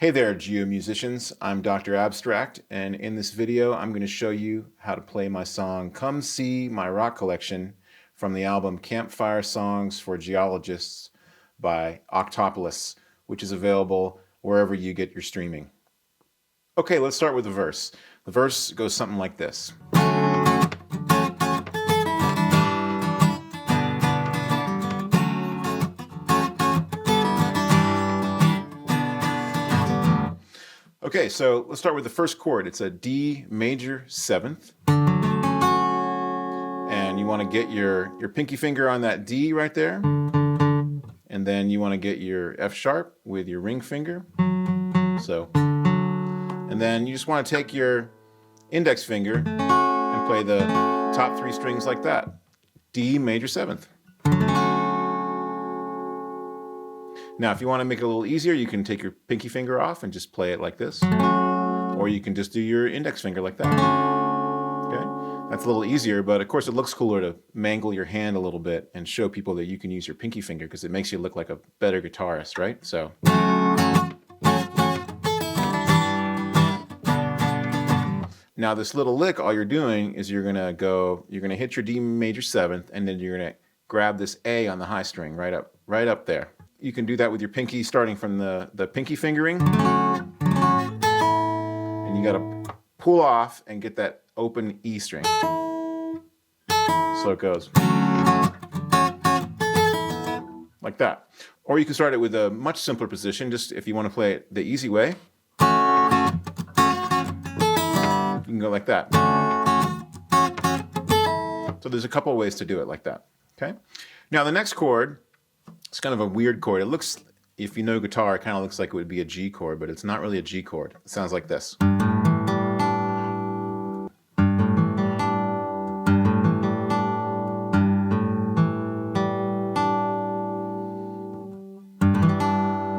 Hey there, geomusicians. I'm Dr. Abstract, and in this video, I'm going to show you how to play my song Come See My Rock Collection from the album Campfire Songs for Geologists by Octopolis, which is available wherever you get your streaming. Okay, let's start with the verse. The verse goes something like this. Okay, so let's start with the first chord. It's a D major 7th. And you want to get your pinky finger on that D right there. And then you want to get your F sharp with your ring finger. So, and then you just want to take your index finger and play the top 3 strings like that. D major 7th. Now, if you want to make it a little easier, you can take your pinky finger off and just play it like this. Or you can just do your index finger like that. Okay? That's a little easier, but of course it looks cooler to mangle your hand a little bit and show people that you can use your pinky finger because it makes you look like a better guitarist, right? So. Now this little lick, all you're doing is you're gonna hit your D major 7th, and then you're gonna grab this A on the high string right up there. You can do that with your pinky, starting from the pinky fingering. And you gotta pull off and get that open E string. So it goes like that. Or you can start it with a much simpler position, just if you want to play it the easy way. You can go like that. So there's a couple of ways to do it like that. Okay? Now the next chord, it's kind of a weird chord. It looks, if you know guitar, it kind of looks like it would be a G chord, but it's not really a G chord. It sounds like this.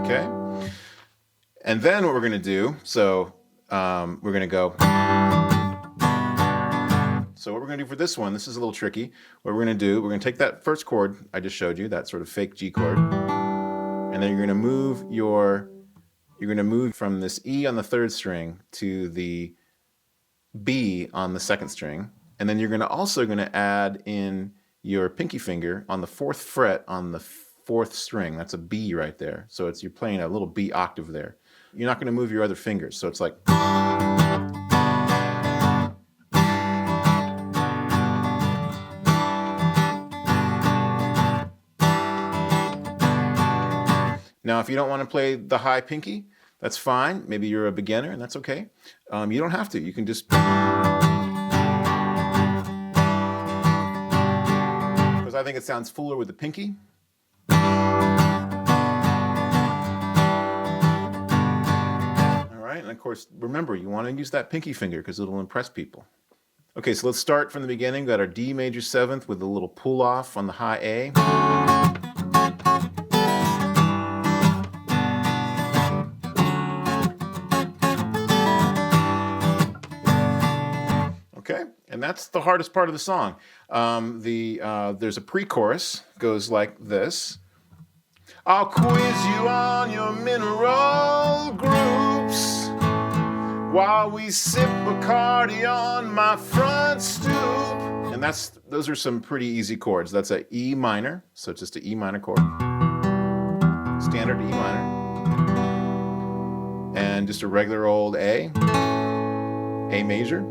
Okay? And then what we're going to do, so we're going to go. So what we're going to do for this one, this is a little tricky. What we're going to do, we're going to take that first chord I just showed you, that sort of fake G chord, and then you're going to move from this E on the 3rd string to the B on the 2nd string, and then you're also going to add in your pinky finger on the 4th fret on the 4th string. That's a B right there. So you're playing a little B octave there. You're not going to move your other fingers, so it's like. Now, if you don't want to play the high pinky, that's fine. Maybe you're a beginner, and that's okay. You don't have to. You can just. Because I think it sounds fuller with the pinky. All right, and of course, remember, you want to use that pinky finger because it'll impress people. Okay, so let's start from the beginning. We've got our D major 7th with a little pull off on the high A. Okay, and that's the hardest part of the song. There's a pre-chorus, goes like this. I'll quiz you on your mineral groups while we sip Bacardi on my front stoop. And those are some pretty easy chords. That's a E minor, so it's just an E minor chord. Standard E minor. And just a regular old A major.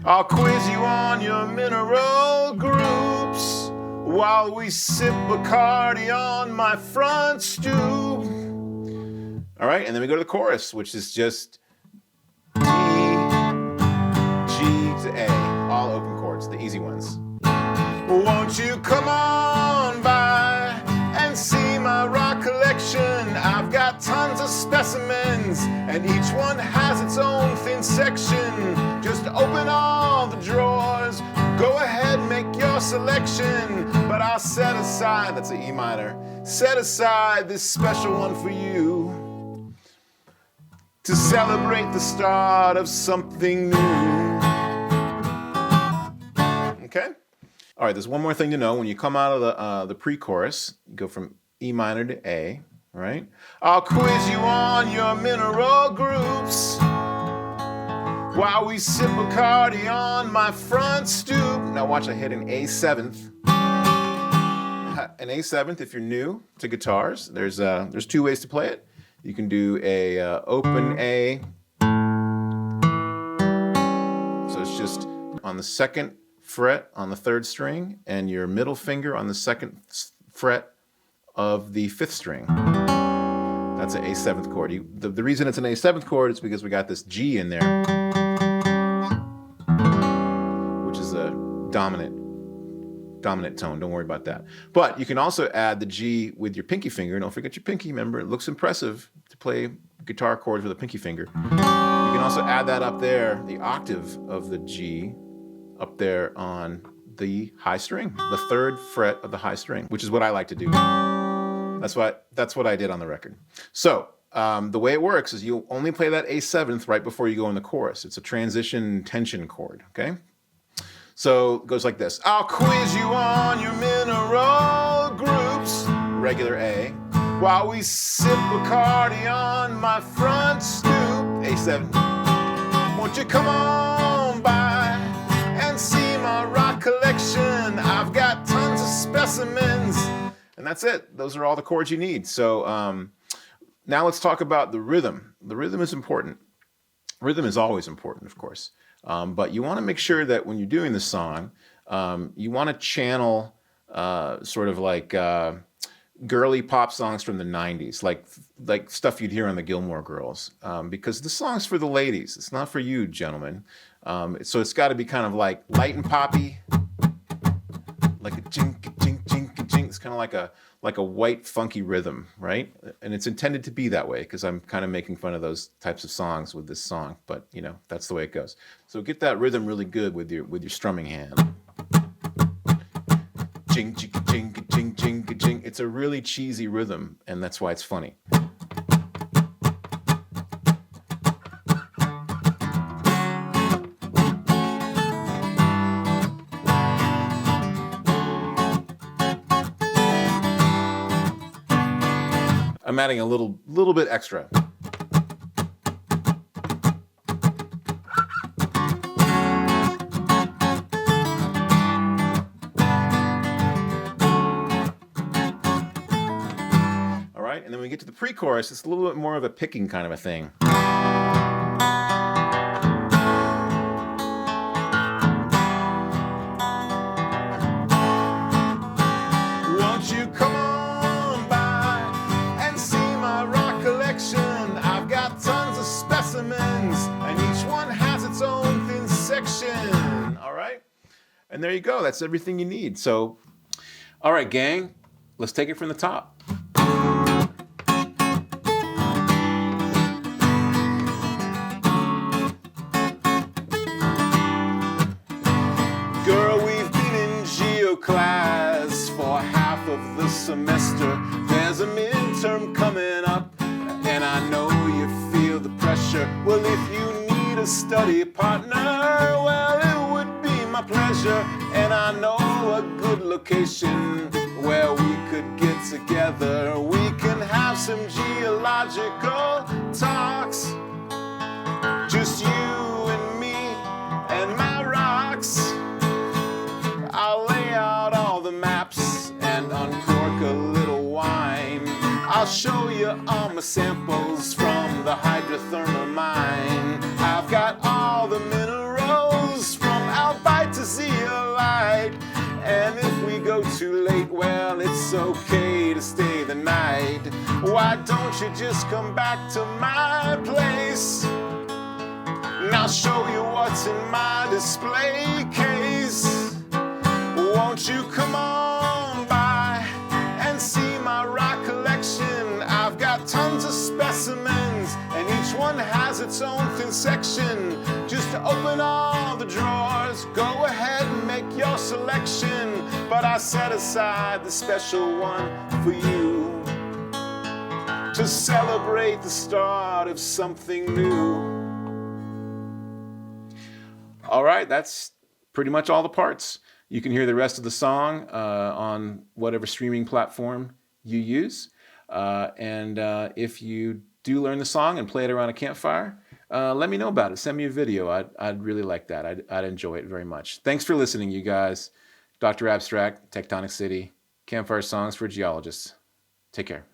I'll quiz you on your mineral groups while we sip Bacardi on my front stoop. All right, and then we go to the chorus, which is just D, G to A, all open chords, the easy ones. Won't you come on by and see my rock collection? I've got tons of specimens, and each one has its own thin section. Just open all the drawers, go ahead, make your selection. But I'll set aside, that's an E minor, set aside this special one for you to celebrate the start of something new. Okay? All right, there's one more thing to know. When you come out of the pre-chorus, you go from E minor to A, all right? I'll quiz you on your mineral groups while we sip Bacardi on my front stoop. Now watch, I hit an A7th. An A7th, if you're new to guitars, there's 2 ways to play it. You can do a open A. So it's just on the 2nd fret on the 3rd string and your middle finger on the 2nd fret of the 5th string. That's an A7th chord. The reason it's an A7th chord is because we got this G in there, which is a dominant tone. Don't worry about that. But you can also add the G with your pinky finger. Don't forget your pinky. Remember, it looks impressive to play guitar chords with a pinky finger. You can also add that up there, the octave of the G, up there on the high string, the 3rd fret of the high string, which is what I like to do. That's what I did on the record. So the way it works is you only play that A7th right before you go in the chorus. It's a transition tension chord, okay? So it goes like this. I'll quiz you on your mineral groups, regular A, while we sip Bacardi on my front stoop, A7. Won't you come on by and see my rock collection? I've got tons of specimens. And that's it. Those are all the chords you need. So now let's talk about the rhythm. The rhythm is important. Rhythm is always important, of course. But you want to make sure that when you're doing the song, you want to channel sort of like girly pop songs from the 90s, like stuff you'd hear on the Gilmore Girls, because the song's for the ladies. It's not for you, gentlemen. So it's got to be kind of like light and poppy, like a jink, jink, jink, jink. It's kind of like a white funky rhythm, right? And it's intended to be that way because I'm kind of making fun of those types of songs with this song, but you know, that's the way it goes. So get that rhythm really good with your strumming hand. Jing, jing, jing, jing, jing, jing. It's a really cheesy rhythm, and that's why it's funny. I'm adding a little bit extra. All right, and then when we get to the pre-chorus, it's a little bit more of a picking kind of a thing. Won't you come on by and see my rock collection? I've got tons of specimens, and each one has its own thin section. All right? And there you go. That's everything you need. So, all right, gang, let's take it from the top. Girl, we've been in geo class for half of the semester. There's a midterm coming up, and I know you feel the pressure. Well, if you need a study partner, well, it would be my pleasure. And I know a good location where we could get together. We can have some geological talks, just you and me and my rocks. I'll lay out all the maps and uncork a little wine. I'll show you all my samples from the hydrothermal mine. I've got all the minerals from albite to zeolite. And if we go too late, well, it's okay to stay the night. Why don't you just come back to my place? And I'll show you what's in my display case. Won't you come on by and see my rock collection? I've got tons of specimens, and each one has its own thin section. Just to open all the drawers, go ahead and make your selection. But I set aside the special one for you to celebrate the start of something new. All right, that's pretty much all the parts. You can hear the rest of the song on whatever streaming platform you use. And if you do learn the song and play it around a campfire, let me know about it. Send me a video. I'd really like that. I'd enjoy it very much. Thanks for listening, you guys. Dr. Abstract, Tectonic City, Campfire Songs for Geologists. Take care.